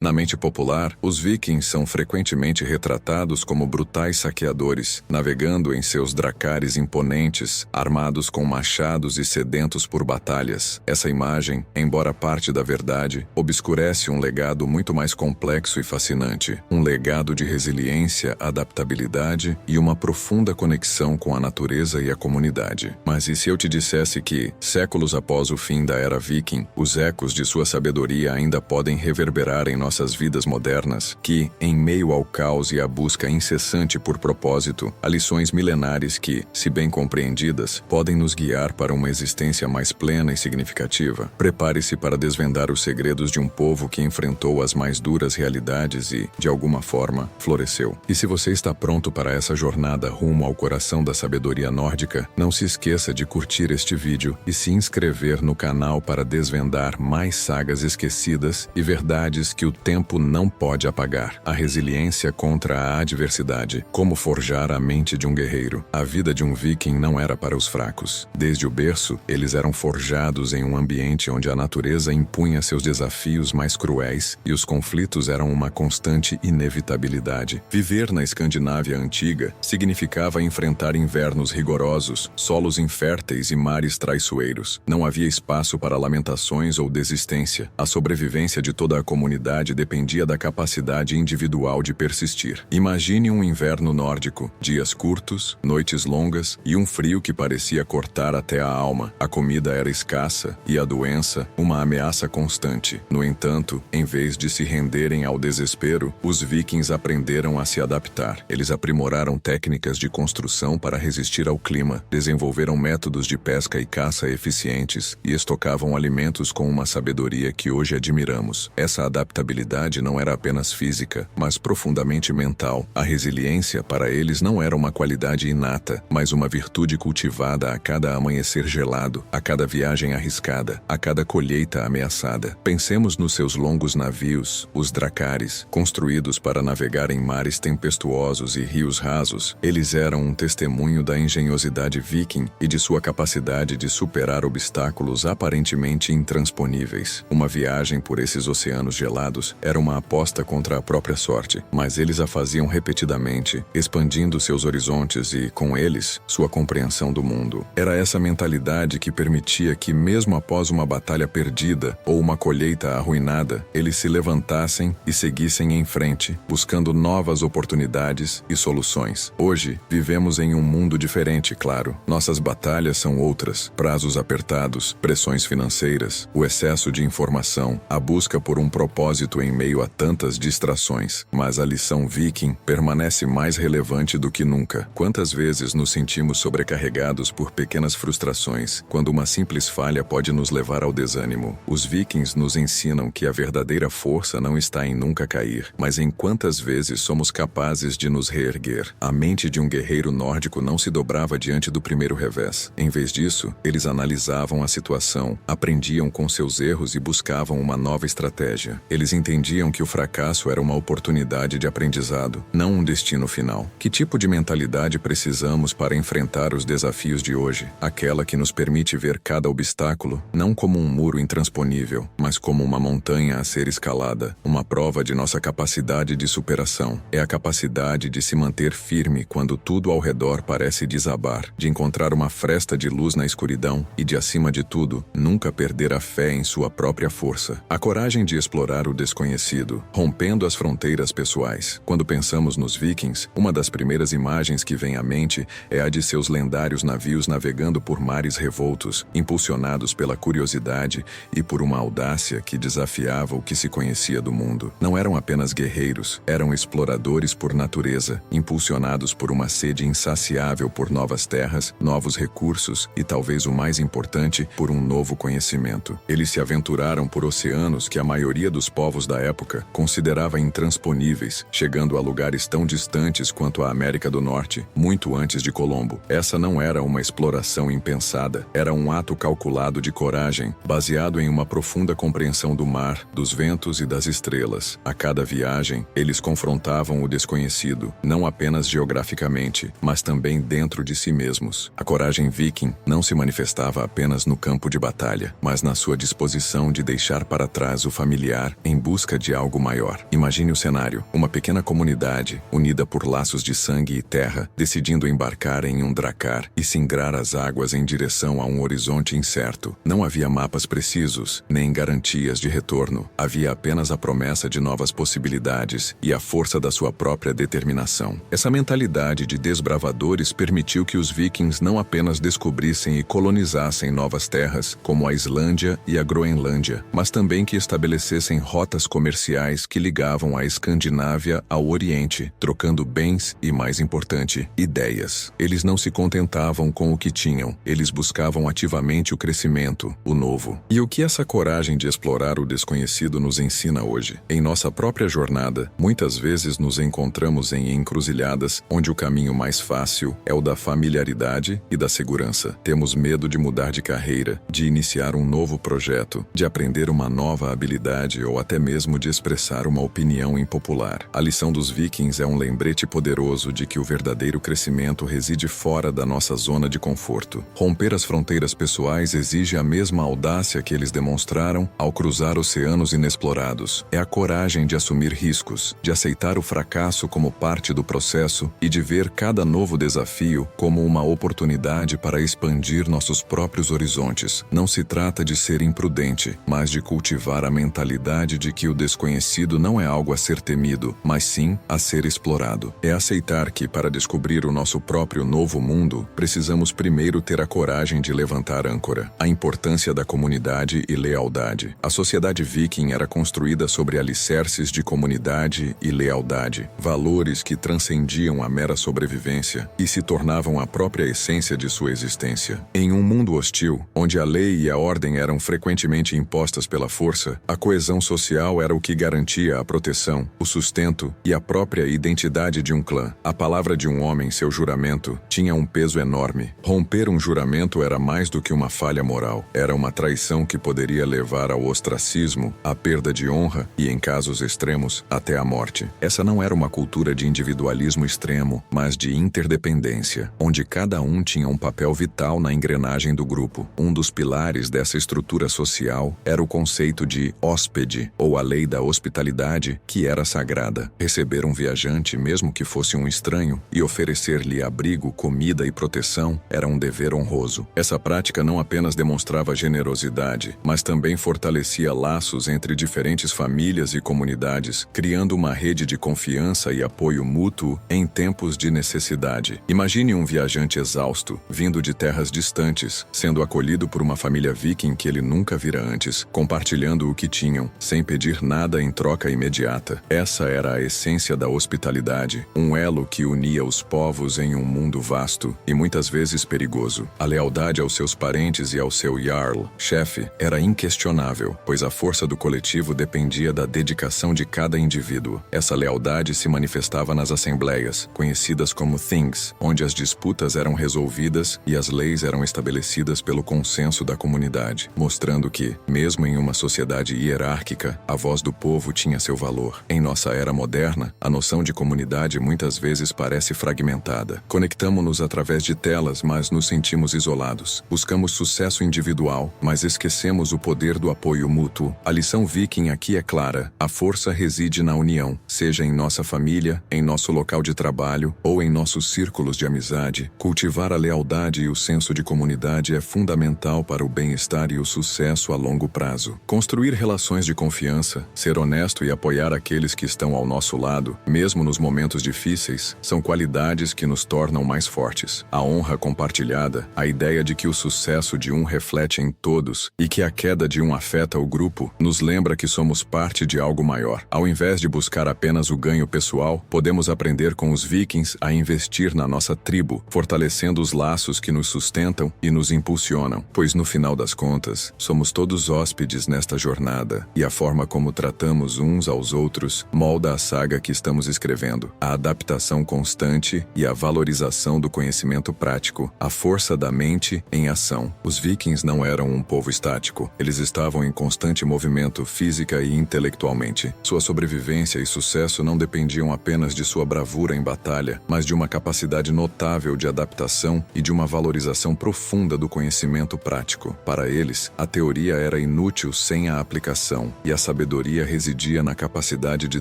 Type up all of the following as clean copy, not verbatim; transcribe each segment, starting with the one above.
Na mente popular, os vikings são frequentemente retratados como brutais saqueadores, navegando em seus dracares imponentes, armados com machados e sedentos por batalhas. Essa imagem, embora parte da verdade, obscurece um legado muito mais complexo e fascinante. Um legado de resiliência, adaptabilidade e uma profunda conexão com a natureza e a comunidade. Mas e se eu te dissesse que, séculos após o fim da era viking, os ecos de sua sabedoria ainda podem reverberar em nossas vidas modernas, que, em meio ao caos e à busca incessante por propósito, há lições milenares que, se bem compreendidas, podem nos guiar para uma existência mais plena e significativa? Prepare-se para desvendar os segredos de um povo que enfrentou as mais duras realidades e, de alguma forma, floresceu. E se você está pronto para essa jornada rumo ao coração da sabedoria nórdica, não se esqueça de curtir este vídeo e se inscrever no canal para desvendar mais sagas esquecidas e verdades que o tempo não pode apagar. A resiliência contra a adversidade. Como forjar a mente de um guerreiro. A vida de um viking não era para os fracos. Desde o berço, eles eram forjados em um ambiente onde a natureza impunha seus desafios mais cruéis e os conflitos eram uma constante inevitabilidade. Viver na Escandinávia antiga significava enfrentar invernos rigorosos, solos inférteis e mares traiçoeiros. Não havia espaço para lamentações ou desistência. A sobrevivência de toda a comunidade dependia da capacidade individual de persistir. Imagine um inverno nórdico, dias curtos, noites longas e um frio que parecia cortar até a alma. A comida era escassa e a doença uma ameaça constante. No entanto, em vez de se renderem ao desespero, os vikings aprenderam a se adaptar. Eles aprimoraram técnicas de construção para resistir ao clima, desenvolveram métodos de pesca e caça eficientes e estocavam alimentos com uma sabedoria que hoje admiramos. Essa adaptabilidade não era apenas física, mas profundamente mental. A resiliência para eles não era uma qualidade inata, mas uma virtude cultivada a cada amanhecer gelado, a cada viagem arriscada, a cada colheita ameaçada. Pensemos nos seus longos navios, os dracares, construídos para navegar em mares tempestuosos e rios rasos. Eles eram um testemunho da engenhosidade viking e de sua capacidade de superar obstáculos aparentemente intransponíveis. Uma viagem por esses oceanos gelados era uma aposta contra a própria sorte, mas eles a faziam repetidamente, expandindo seus horizontes e, com eles, sua compreensão do mundo. Era essa mentalidade que permitia que, mesmo após uma batalha perdida ou uma colheita arruinada, eles se levantassem e seguissem em frente, buscando novas oportunidades e soluções. Hoje, vivemos em um mundo diferente, claro. Nossas batalhas são outras, prazos apertados, pressões financeiras, o excesso de informação, a busca por um propósito em meio a tantas distrações. Mas a lição viking permanece mais relevante do que nunca. Quantas vezes nos sentimos sobrecarregados por pequenas frustrações, quando uma simples falha pode nos levar ao desânimo? Os vikings nos ensinam que a verdadeira força não está em nunca cair, mas em quantas vezes somos capazes de nos reerguer. A mente de um guerreiro nórdico não se dobrava diante do primeiro revés. Em vez disso, eles analisavam a situação, aprendiam com seus erros e buscavam uma nova estratégia. Eles entendiam que o fracasso era uma oportunidade de aprendizado, não um destino final. Que tipo de mentalidade precisamos para enfrentar os desafios de hoje? Aquela que nos permite ver cada obstáculo, não como um muro intransponível, mas como uma montanha a ser escalada, uma prova de nossa capacidade de superação. É a capacidade de se manter firme quando tudo ao redor parece desabar, de encontrar uma fresta de luz na escuridão e de, acima de tudo, nunca perder a fé em sua própria força. A coragem de explorar o desconhecido, rompendo as fronteiras pessoais. Quando pensamos nos vikings, uma das primeiras imagens que vem à mente é a de seus lendários navios navegando por mares revoltos, impulsionados pela curiosidade e por uma audácia que desafiava o que se conhecia do mundo. Não eram apenas guerreiros, eram exploradores por natureza, impulsionados por uma sede insaciável por novas terras, novos recursos e, talvez o mais importante, por um novo conhecimento. Eles se aventuraram por oceanos que a maioria dos povos da época considerava intransponíveis, chegando a lugares tão distantes quanto a América do Norte, muito antes de Colombo. Essa não era uma exploração impensada, era um ato calculado de coragem, baseado em uma profunda compreensão do mar, dos ventos e das estrelas. A cada viagem, eles confrontavam o desconhecido, não apenas geograficamente, mas também dentro de si mesmos. A coragem viking não se manifestava apenas no campo de batalha, mas na sua disposição de deixar para trás o familiar em busca de algo maior. Imagine o cenário: uma pequena comunidade, unida por laços de sangue e terra, decidindo embarcar em um dracar e singrar as águas em direção a um horizonte incerto. Não havia mapas precisos, nem garantias de retorno. Havia apenas a promessa de novas possibilidades e a força da sua própria determinação. Essa mentalidade de desbravadores permitiu que os vikings não apenas descobrissem e colonizassem novas terras, como a Islândia e a Groenlândia, mas também que estabelecessem rotas comerciais que ligavam a Escandinávia ao Oriente, trocando bens e, mais importante, ideias. Eles não se contentavam com o que tinham, eles buscavam ativamente o crescimento, o novo. E o que essa coragem de explorar o desconhecido nos ensina hoje? Em nossa própria jornada, muitas vezes nos encontramos em encruzilhadas onde o caminho mais fácil é o da familiaridade e da segurança. Temos medo de mudar de carreira, de iniciar um novo projeto, de aprender uma nova habilidade ou até mesmo de expressar uma opinião impopular. A lição dos vikings é um lembrete poderoso de que o verdadeiro crescimento reside fora da nossa zona de conforto. Romper as fronteiras pessoais exige a mesma audácia que eles demonstraram ao cruzar oceanos inexplorados. É a coragem de assumir riscos, de aceitar o fracasso como parte do processo e de ver cada novo desafio como uma oportunidade para expandir nossos próprios horizontes. Não se trata de ser imprudente, mas de cultivar a mentalidade de que o desconhecido não é algo a ser temido, mas sim a ser explorado. É aceitar que, para descobrir o nosso próprio novo mundo, precisamos primeiro ter a coragem de levantar âncora. A importância da comunidade e lealdade. A sociedade viking era construída sobre alicerces de comunidade e lealdade, valores que transcendiam a mera sobrevivência e se tornavam a própria essência de sua existência. Em um mundo hostil, onde a lei e a ordem eram frequentemente impostas pela força, a coesão social era o que garantia a proteção, o sustento e a própria identidade de um clã. A palavra de um homem, seu juramento, tinha um peso enorme. Romper um juramento era mais do que uma falha moral. Era uma traição que poderia levar ao ostracismo, à perda de honra e, em casos extremos, até a morte. Essa não era uma cultura de individualismo extremo, mas de interdependência, onde cada um tinha um papel vital na engrenagem do grupo. Um dos pilares dessa estrutura social era o conceito de hóspede, ou a lei da hospitalidade, que era sagrada. Receber um viajante, mesmo que fosse um estranho, e oferecer-lhe abrigo, comida e proteção era um dever honroso. Essa prática não apenas demonstrava generosidade, mas também fortalecia laços entre diferentes famílias e comunidades, criando uma rede de confiança e apoio mútuo em tempos de necessidade. Imagine um viajante exausto, vindo de terras distantes, sendo acolhido por uma família viking que ele nunca vira antes, compartilhando o que tinham, sem pedir nada em troca imediata. Essa era a essência da hospitalidade, um elo que unia os povos em um mundo vasto e muitas vezes perigoso. A lealdade aos seus parentes e ao seu jarl, chefe, era inquestionável, pois a força do coletivo dependia da dedicação de cada indivíduo. Essa lealdade se manifestava nas assembleias, conhecidas como things, onde as disputas eram resolvidas e as leis eram estabelecidas pelo consenso da comunidade, mostrando que, mesmo em uma sociedade hierárquica, a voz do povo tinha seu valor. Em nossa era moderna, a noção de comunidade muitas vezes parece fragmentada. Conectamo-nos através de telas, mas nos sentimos isolados. Buscamos sucesso individual, mas esquecemos o poder do apoio mútuo. A lição viking aqui é clara: a força reside na união, seja em nossa família, em nosso local de trabalho ou em nossos círculos de amizade. Cultivar a lealdade e o senso de comunidade é fundamental para o bem-estar e o sucesso a longo prazo. Construir relações de confiança, ser honesto e apoiar aqueles que estão ao nosso lado, mesmo nos momentos difíceis, são qualidades que nos tornam mais fortes. A honra compartilhada, a ideia de que o sucesso de um reflete em todos e que a queda de um afeta o grupo, nos lembra que somos parte de algo maior. Ao invés de buscar apenas o ganho pessoal, podemos aprender com os vikings a investir na nossa tribo, fortalecendo os laços que nos sustentam e nos impulsionam, pois no final das contas, somos todos hóspedes nesta jornada, e a forma como tratamos uns aos outros molda a saga que estamos escrevendo. A adaptação constante e a valorização do conhecimento prático, a força da mente em ação. Os vikings não eram um povo estático, eles estavam em constante movimento física e intelectualmente. Sua sobrevivência e sucesso não dependiam apenas de sua bravura em batalha, mas de uma capacidade notável de adaptação e de uma valorização profunda do conhecimento prático. Para eles, a teoria era inútil sem a aplicação, e a sabedoria sabedoria residia na capacidade de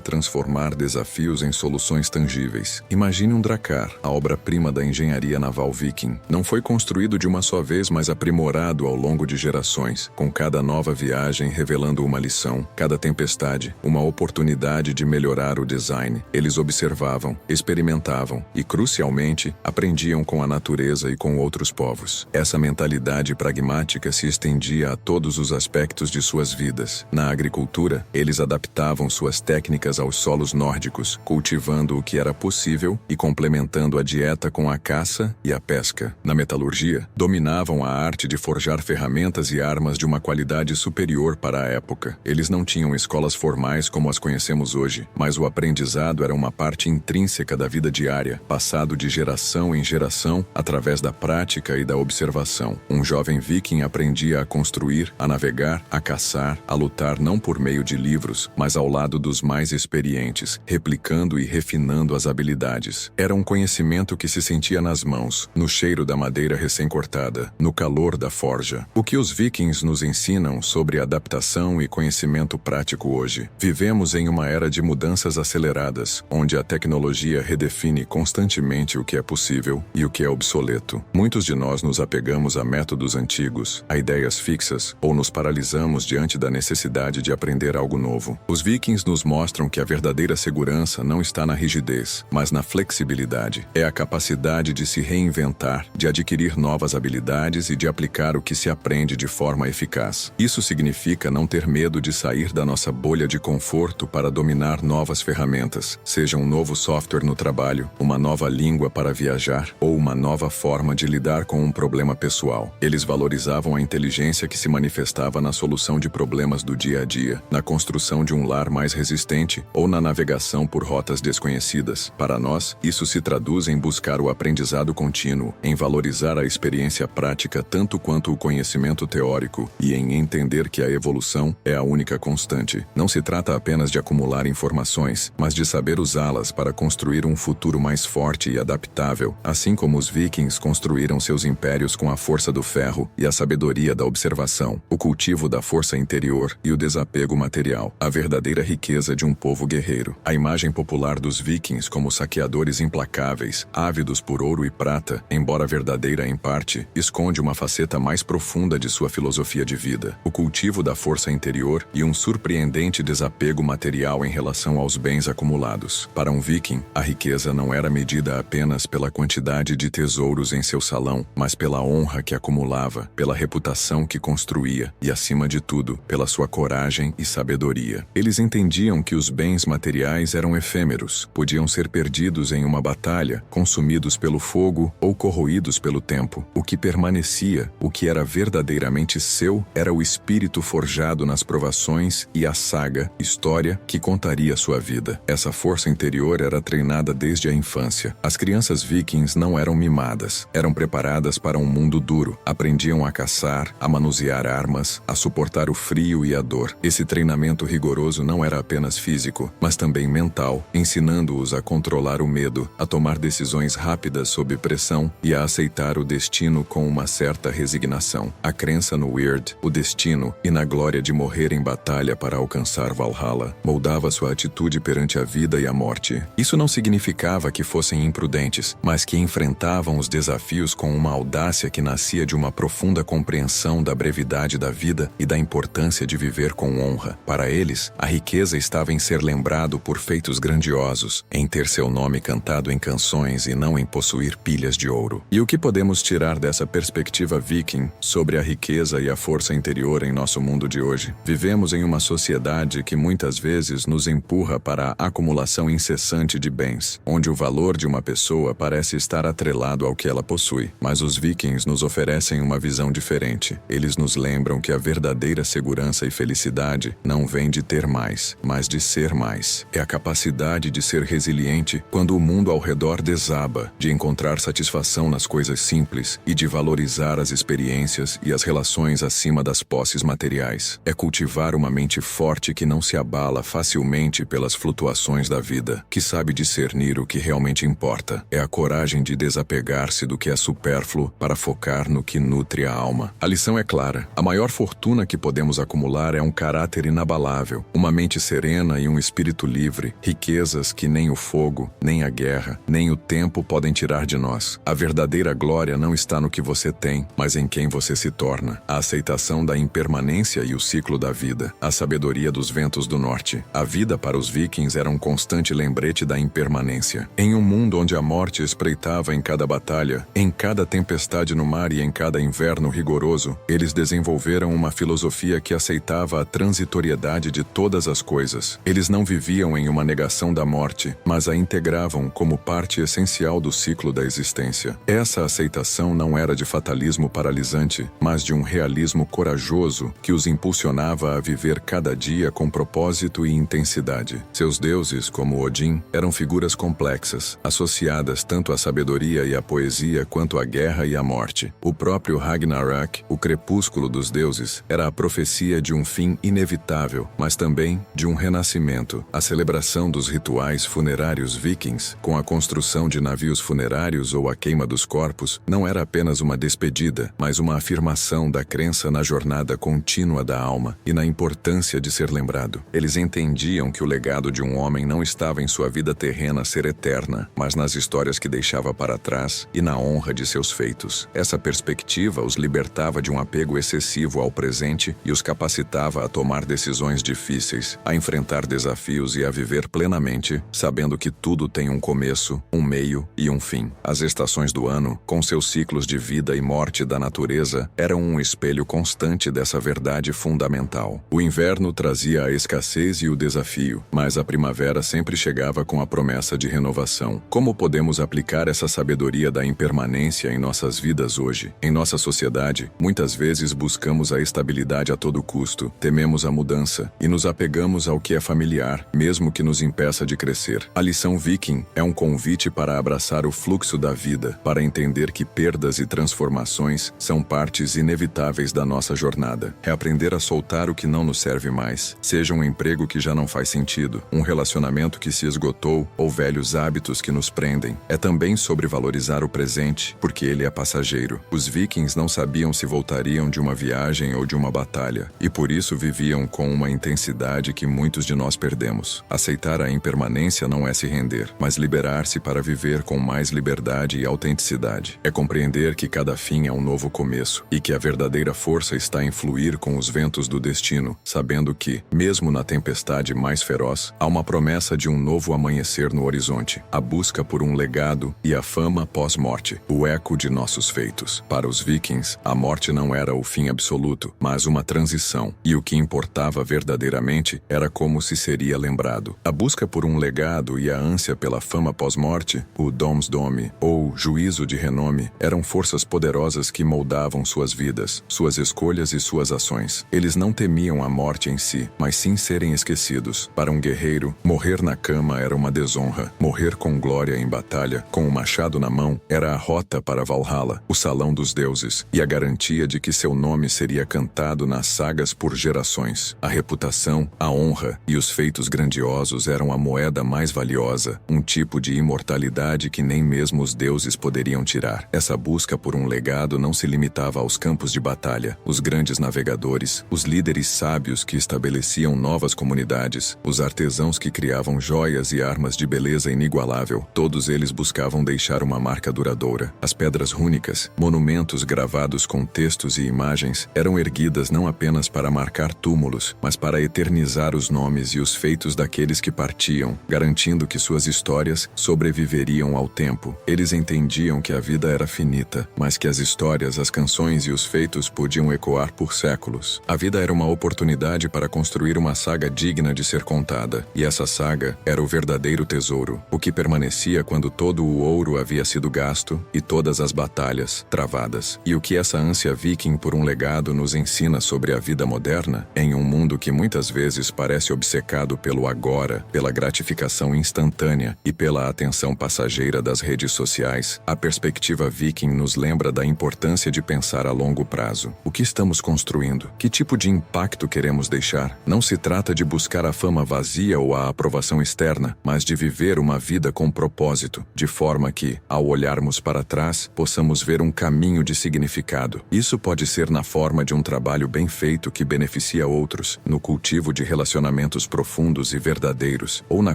transformar desafios em soluções tangíveis. Imagine um dracar, a obra-prima da engenharia naval viking. Não foi construído de uma só vez, mas aprimorado ao longo de gerações, com cada nova viagem revelando uma lição, cada tempestade, uma oportunidade de melhorar o design. Eles observavam, experimentavam e, crucialmente, aprendiam com a natureza e com outros povos. Essa mentalidade pragmática se estendia a todos os aspectos de suas vidas. Na agricultura, eles adaptavam suas técnicas aos solos nórdicos, cultivando o que era possível e complementando a dieta com a caça e a pesca. Na metalurgia, dominavam a arte de forjar ferramentas e armas de uma qualidade superior para a época. Eles não tinham escolas formais como as conhecemos hoje, mas o aprendizado era uma parte intrínseca da vida diária, passado de geração em geração através da prática e da observação. Um jovem viking aprendia a construir, a navegar, a caçar, a lutar não por meio de livros, mas ao lado dos mais experientes, replicando e refinando as habilidades. Era um conhecimento que se sentia nas mãos, no cheiro da madeira recém-cortada, no calor da forja. O que os vikings nos ensinam sobre adaptação e conhecimento prático hoje? Vivemos em uma era de mudanças aceleradas, onde a tecnologia redefine constantemente o que é possível e o que é obsoleto. Muitos de nós nos apegamos a métodos antigos, a ideias fixas, ou nos paralisamos diante da necessidade de aprender algo novo. Os vikings nos mostram que a verdadeira segurança não está na rigidez, mas na flexibilidade. É a capacidade de se reinventar, de adquirir novas habilidades e de aplicar o que se aprende de forma eficaz. Isso significa não ter medo de sair da nossa bolha de conforto para dominar novas ferramentas, seja um novo software no trabalho, uma nova língua para viajar ou uma nova forma de lidar com um problema pessoal. Eles valorizavam a inteligência que se manifestava na solução de problemas do dia a dia, na construção de um lar mais resistente ou na navegação por rotas desconhecidas. Para nós, isso se traduz em buscar o aprendizado contínuo, em valorizar a experiência prática tanto quanto o conhecimento teórico e em entender que a evolução é a única constante. Não se trata apenas de acumular informações, mas de saber usá-las para construir um futuro mais forte e adaptável, assim como os vikings construíram seus impérios com a força do ferro e a sabedoria da observação, o cultivo da força interior e o desapego material, a verdadeira riqueza de um povo guerreiro. A imagem popular dos vikings como saqueadores implacáveis, ávidos por ouro e prata, embora verdadeira em parte, esconde uma faceta mais profunda de sua filosofia de vida, o cultivo da força interior e um surpreendente desapego material em relação aos bens acumulados. Para um viking, a riqueza não era medida apenas pela quantidade de tesouros em seu salão, mas pela honra que acumulava, pela reputação que construía e, acima de tudo, pela sua coragem e sabedoria. Eles entendiam que os bens materiais eram efêmeros, podiam ser perdidos em uma batalha, consumidos pelo fogo ou corroídos pelo tempo. O que permanecia, o que era verdadeiramente seu, era o espírito forjado nas provações e a saga, história, que contaria sua vida. Essa força interior era treinada desde a infância. As crianças vikings não eram mimadas, eram preparadas para um mundo duro, aprendiam a caçar, a manusear armas, a suportar o frio e a dor. Esse treinamento rigoroso não era apenas físico, mas também mental, ensinando-os a controlar o medo, a tomar decisões rápidas sob pressão e a aceitar o destino com uma certa resignação. A crença no Weird, o destino, e na glória de morrer em batalha para alcançar Valhalla, moldava sua atitude perante a vida e a morte. Isso não significava que fossem imprudentes, mas que enfrentavam os desafios com uma audácia que nascia de uma profunda compreensão da brevidade da vida e da importância de viver com honra. Para eles, a riqueza estava em ser lembrado por feitos grandiosos, em ter seu nome cantado em canções e não em possuir pilhas de ouro. E o que podemos tirar dessa perspectiva viking sobre a riqueza e a força interior em nosso mundo de hoje? Vivemos em uma sociedade que muitas vezes nos empurra para a acumulação incessante de bens, onde o valor de uma pessoa parece estar atrelado ao que ela possui. Mas os vikings nos oferecem uma visão diferente. Eles nos lembram que a verdadeira segurança e felicidade não vem de ter mais, mas de ser mais. É a capacidade de ser resiliente quando o mundo ao redor desaba, de encontrar satisfação nas coisas simples e de valorizar as experiências e as relações acima das posses materiais. É cultivar uma mente forte que não se abala facilmente pelas flutuações da vida, que sabe discernir o que realmente importa. É a coragem de desapegar-se do que é supérfluo para focar no que nutre a alma. A lição é clara. A maior fortuna que podemos acumular é um caráter inabalável, uma mente serena e um espírito livre, riquezas que nem o fogo, nem a guerra, nem o tempo podem tirar de nós. A verdadeira glória não está no que você tem, mas em quem você se torna. A aceitação da impermanência e o ciclo da vida, a sabedoria dos ventos do norte. A vida para os vikings era um constante lembrete da impermanência. Em um mundo onde a morte espreitava em cada batalha, em cada tempestade no mar e em cada inverno rigoroso, eles desenvolveram uma filosofia que aceitava a transitoriedade de todas as coisas. Eles não viviam em uma negação da morte, mas a integravam como parte essencial do ciclo da existência. Essa aceitação não era de fatalismo paralisante, mas de um realismo corajoso que os impulsionava a viver cada dia com propósito e intensidade. Seus deuses, como Odin, eram figuras complexas, associadas tanto à sabedoria e à poesia quanto à guerra e à morte. O próprio Ragnarök, o crepúsculo dos deuses, era a profecia de um fim inevitável, mas também de um renascimento. A celebração dos rituais funerários vikings, com a construção de navios funerários ou a queima dos corpos, não era apenas uma despedida, mas uma afirmação da crença na jornada contínua da alma e na importância de ser lembrado. Eles entendiam que o legado de um homem não estava em sua vida terrena ser eterna, mas nas histórias que deixava para trás e na honra de seus feitos. Essa perspectiva os libertava de um apego excessivo ao presente e os capacitava a tomar decisões difíceis, a enfrentar desafios e a viver plenamente, sabendo que tudo tem um começo, um meio e um fim. As estações do ano, com seus ciclos de vida e morte da natureza, eram um espelho constante dessa verdade fundamental. O inverno trazia a escassez e o desafio, mas a primavera sempre chegava com a promessa de renovação. Como podemos aplicar essa sabedoria da impermanência em nossas vidas hoje? Em nossa sociedade, muitas vezes buscamos a estabilidade a todo custo, tememos a mudança e nos apegamos ao que é familiar, mesmo que nos impeça de crescer. A lição viking é um convite para abraçar o fluxo da vida, para entender que perdas e transformações são partes inevitáveis da nossa jornada. É aprender a soltar o que não nos serve mais, seja um emprego que já não faz sentido, um relacionamento que se esgotou ou velhos hábitos que nos prendem. É também sobre valorizar o presente, porque ele é passageiro. Os vikings não sabiam se voltariam de uma viagem ou de uma batalha, e por isso viviam com uma intensidade que muitos de nós perdemos. Aceitar a impermanência não é se render, mas liberar-se para viver com mais liberdade e autenticidade. É compreender que cada fim é um novo começo, e que a verdadeira força está em fluir com os ventos do destino, sabendo que, mesmo na tempestade mais feroz, há uma promessa de um novo amanhecer no horizonte, a busca por um legado e a fama pós-morte, o eco de nossos feitos. Para os vikings, a morte não era o fim absoluto, mas uma transição, e o que importava verdadeiramente era como se seria lembrado. A busca por um legado e a ânsia pela fama pós-morte, o Domsdome, ou juízo de renome, eram forças poderosas que moldavam suas vidas, suas escolhas e suas ações. Eles não temiam a morte em si, mas sim serem esquecidos. Para um guerreiro, morrer na cama era uma desonra. Morrer com glória em batalha, com o machado na mão, era a rota para Valhalla, o salão dos deuses, e a garantia de que seu nome seria cantado nas sagas por gerações. A reputação, a honra e os feitos grandiosos eram a moeda mais valiosa, um tipo de imortalidade que nem mesmo os deuses poderiam tirar. Essa busca por um legado não se limitava aos campos de batalha. Os grandes navegadores, os líderes sábios que estabeleciam novas comunidades, os artesãos que criavam joias e armas de beleza inigualável, todos eles buscavam deixar uma marca duradoura. As pedras rúnicas, monumentos gravados com textos e imagens, eram erguidas não apenas para marcar túmulos, mas para eternizar os nomes e os feitos daqueles que partiam, garantindo que suas histórias sobreviveriam ao tempo. Eles entendiam que a vida era finita, mas que as histórias, as canções e os feitos podiam ecoar por séculos. A vida era uma oportunidade para construir uma saga digna de ser contada, e essa saga era o verdadeiro tesouro, o que permanecia quando todo o ouro havia sido gasto e todas as batalhas travadas. E o que essa ânsia viking por um legado nos ensina sobre a vida moderna, em um mundo que muitas vezes parece obcecado pelo agora, pela gratificação instantânea e pela atenção passageira das redes sociais, a perspectiva viking nos lembra da importância de pensar a longo prazo. O que estamos construindo? Que tipo de impacto queremos deixar? Não se trata de buscar a fama vazia ou a aprovação externa, mas de viver uma vida com propósito, de forma que, ao olharmos para trás, possamos ver um caminho de significado. Isso pode ser na forma de um trabalho bem feito que beneficia outros, outros, no cultivo de relacionamentos profundos e verdadeiros, ou na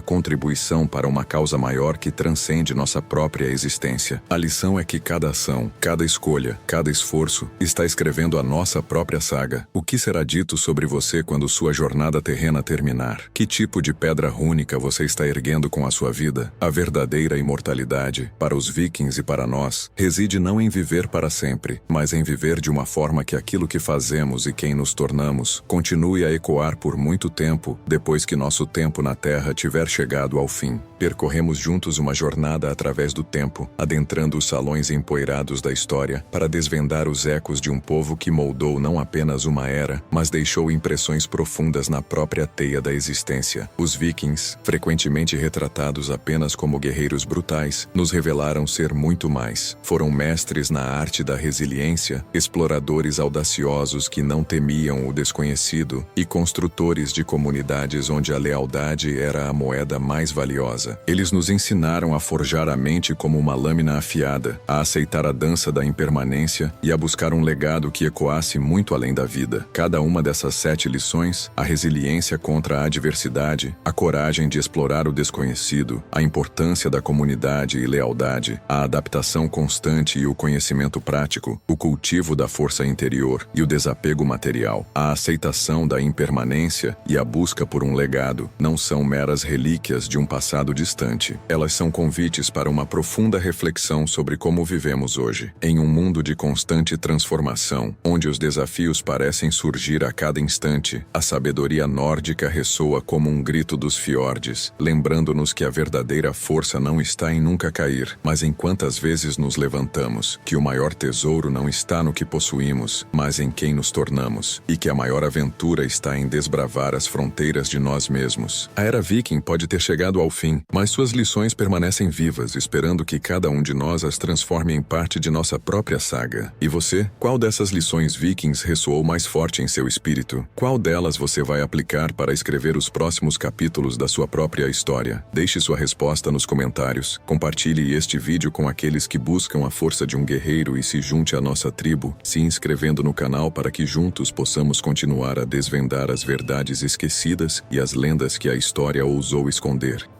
contribuição para uma causa maior que transcende nossa própria existência. A lição é que cada ação, cada escolha, cada esforço está escrevendo a nossa própria saga. O que será dito sobre você quando sua jornada terrena terminar? Que tipo de pedra rúnica você está erguendo com a sua vida? A verdadeira imortalidade, para os vikings e para nós, reside não em viver para sempre, mas em viver de uma forma que aquilo que fazemos e quem nos tornamos continue a ecoar por muito tempo depois que nosso tempo na Terra tiver chegado ao fim. Percorremos juntos uma jornada através do tempo, adentrando os salões empoeirados da história para desvendar os ecos de um povo que moldou não apenas uma era, mas deixou impressões profundas na própria teia da existência. Os vikings, frequentemente retratados apenas como guerreiros brutais, nos revelaram ser muito mais. Foram mestres na arte da resiliência, exploradores audaciosos que não temiam o desconhecido e construtores de comunidades onde a lealdade era a moeda mais valiosa. Eles nos ensinaram a forjar a mente como uma lâmina afiada, a aceitar a dança da impermanência e a buscar um legado que ecoasse muito além da vida. Cada uma dessas 7 lições, a resiliência contra a adversidade, a coragem de explorar o desconhecido, a importância da comunidade e lealdade, a adaptação constante e o conhecimento prático, o cultivo da força interior e o desapego material, a aceitação da impermanência e a busca por um legado, não são meras relíquias de um passado distante. Elas são convites para uma profunda reflexão sobre como vivemos hoje. Em um mundo de constante transformação, onde os desafios parecem surgir a cada instante, a sabedoria nórdica ressoa como um grito dos fiordes, lembrando-nos que a verdadeira força não está em nunca cair, mas em quantas vezes nos levantamos, que o maior tesouro não está no que possuímos, mas em quem nos tornamos, e que a maior aventura está em desbravar as fronteiras de nós mesmos. A era viking pode ter chegado ao fim, mas suas lições permanecem vivas, esperando que cada um de nós as transforme em parte de nossa própria saga. E você? Qual dessas lições vikings ressoou mais forte em seu espírito? Qual delas você vai aplicar para escrever os próximos capítulos da sua própria história? Deixe sua resposta nos comentários. Compartilhe este vídeo com aqueles que buscam a força de um guerreiro e se junte à nossa tribo, se inscrevendo no canal para que juntos possamos continuar a desvendar as verdades esquecidas e as lendas que a história ousou esconder.